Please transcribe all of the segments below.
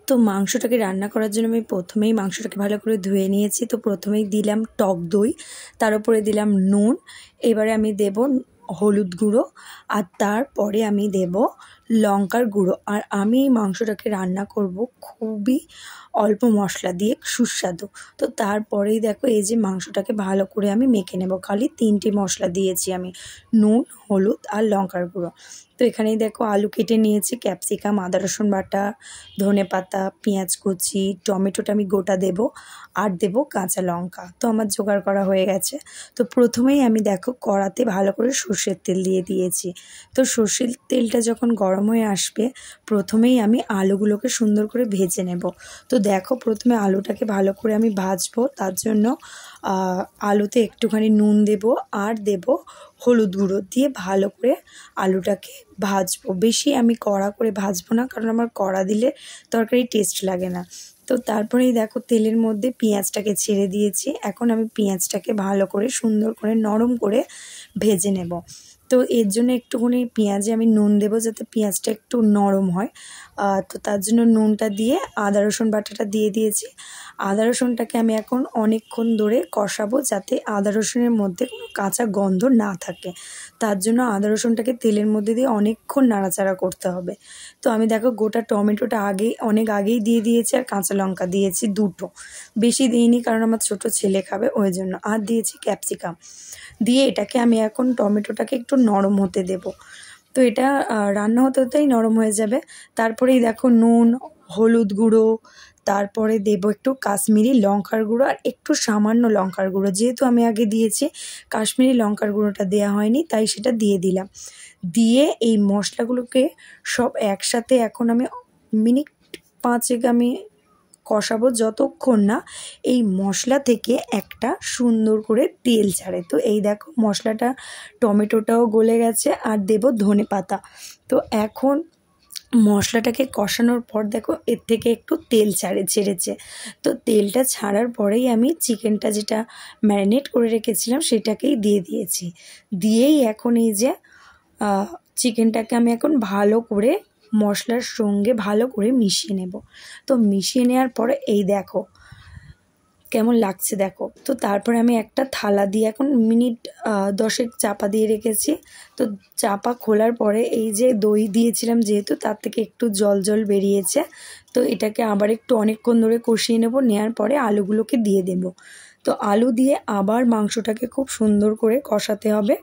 তো মাংসটাকে রান্না করার জন্য আমি প্রথমেই মাংসটাকে ভালো করে ধুয়ে নিয়েছি। তো প্রথমেই দিলাম টক দই, তার উপরে দিলাম নুন, এবারে আমি দেব হলুদ গুঁড়ো, আর তারপরে আমি দেব লঙ্কার গুঁড়ো। আর আমি মাংসটাকে রান্না করব খুবই অল্প মশলা দিয়ে, সুস্বাদু। তো তারপরেই দেখো এই যে মাংসটাকে ভালো করে আমি মেখে নেব। খালি 3টে মশলা দিয়েছি আমি, নুন, হলুদ আর লঙ্কার গুঁড়ো। তো এখানেই দেখো আলু কেটে নিয়েছি, ক্যাপসিকাম, আদা রসুন বাটা, ধনেপাতা, পেঁয়াজ কুচি, টমেটোটা আমি গোটা দেব, আর দেব কাঁচা লঙ্কা। তো আমার জোগাড় করা হয়ে গেছে। তো প্রথমেই আমি দেখো কড়াতে ভালো করে সর্ষের তেল দিয়ে দিয়েছি। তো সর্ষের তেলটা যখন গরম হয়ে আসবে, প্রথমেই আমি আলুগুলোকে সুন্দর করে ভেজে নেব। তো দেখো প্রথমে আলুটাকে ভালো করে আমি ভাজবো। তার জন্য আলুতে একটুখানি নুন দেব আর দেব হলুদ গুঁড়ো দিয়ে ভালো করে আলুটাকে ভাজবো। বেশি আমি কড়া করে ভাজবো না, কারণ আমার কড়া দিলে তরকারি টেস্ট লাগে না। তো তারপরেই দেখো তেলের মধ্যে পেঁয়াজটাকে ছেড়ে দিয়েছি। এখন আমি পেঁয়াজটাকে ভালো করে সুন্দর করে নরম করে ভেজে নেব। তো এর জন্য একটুখানি পেঁয়াজে আমি নুন দেবো, যাতে পেঁয়াজটা একটু নরম হয়। তো তার জন্য নুনটা দিয়ে আদা রসুন বাটাটা দিয়ে দিয়েছি। আদা রসুনটাকে আমি এখন অনেকক্ষণ ধরে কষাবো, যাতে আদা রসুনের মধ্যে কোনো কাঁচা গন্ধ না থাকে। তার জন্য আদা রসুনটাকে তেলের মধ্যে দিয়ে অনেকক্ষণ নাড়াচাড়া করতে হবে। তো আমি দেখো গোটা টমেটোটা অনেক আগেই দিয়ে দিয়েছি, আর কাঁচা লঙ্কা দিয়েছি 2টো, বেশি দিইনি কারণ আমার ছোট ছেলে খাবে ওই জন্য। আর দিয়েছি ক্যাপসিকাম দিয়ে এটাকে আমি এখন টমেটোটাকে একটু নরম হতে দেব। তো এটা রান্না হতে হতেই নরম হয়ে যাবে। তারপরেই দেখো নুন, হলুদ গুঁড়ো, তারপরে দেব একটু কাশ্মীরি লঙ্কার গুঁড়ো আর একটু সামান্য লঙ্কার গুঁড়ো। যেহেতু আমি আগে দিয়েছি, কাশ্মীরি লঙ্কার গুঁড়োটা দেওয়া হয়নি, তাই সেটা দিয়ে দিলাম। দিয়ে এই মশলাগুলোকে সব একসাথে এখন আমি মিনিট 5 আমি কষাবো, যতক্ষণ না এই মশলা থেকে একটা সুন্দর করে তেল ছাড়ে। তো এই দেখো মশলাটা, টমেটোটাও গলে গেছে, আর দেব ধনেপাতা। তো এখন মশলাটাকে কষানোর পর দেখো এর থেকে একটু তেল ছেড়েছে। তো তেলটা ছাড়ার পরেই আমি চিকেনটা যেটা ম্যারিনেট করে রেখেছিলাম সেটাকেই দিয়ে দিয়েছি। দিয়েই এখন এই যে চিকেনটাকে আমি এখন ভালো করে মশলার সঙ্গে ভালো করে মিশিয়ে নেব। তো মিশিয়ে নেওয়ার পরে এই দেখো কেমন লাগছে দেখো। তো তারপরে আমি একটা থালা দিয়ে এখন মিনিট 10 চাপা দিয়ে রেখেছি। তো চাপা খোলার পরে এই যে দই দিয়েছিলাম, যেহেতু তার থেকে একটু জল বেরিয়েছে। তো এটাকে আবার একটু অনেকক্ষণ ধরে কষিয়ে নেব। নেওয়ার পরে আলুগুলোকে দিয়ে দেব। তো আলু দিয়ে আবার মাংসটাকে খুব সুন্দর করে কষাতে হবে।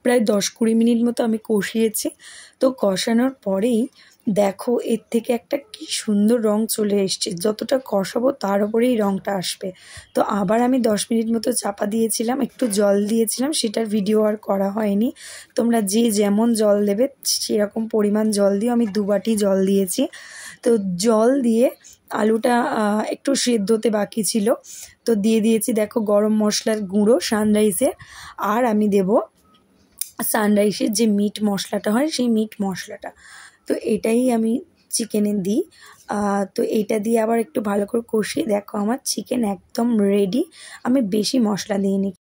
প্রায় 10-20 মিনিট মতো আমি কষিয়েছি। তো কষানোর পরেই দেখো এর থেকে একটা কি সুন্দর রং চলে এসছে। যতটা কষাবো তার উপরেই রংটা আসবে। তো আবার আমি 10 মিনিট মতো চাপা দিয়েছিলাম, একটু জল দিয়েছিলাম, সেটার ভিডিও আর করা হয়নি। তোমরা যে যেমন জল দেবে সেরকম পরিমাণ জল দিও। আমি 2 বাটি জল দিয়েছি। তো জল দিয়ে আলুটা একটু সেদ্ধ হতে বাকি ছিল। তো দিয়ে দিয়েছি দেখো গরম মশলার গুঁড়ো সানরাইসের, আর আমি দেবো সানরাইসের যে মিট মশলাটা হয় সেই মিট মশলাটা। তো এটাই আমি চিকেনে দিই। তো এইটা দিয়ে আবার একটু ভালো করে কষিয়ে দেখো আমার চিকেন একদম রেডি। আমি বেশি মশলা দিইনি।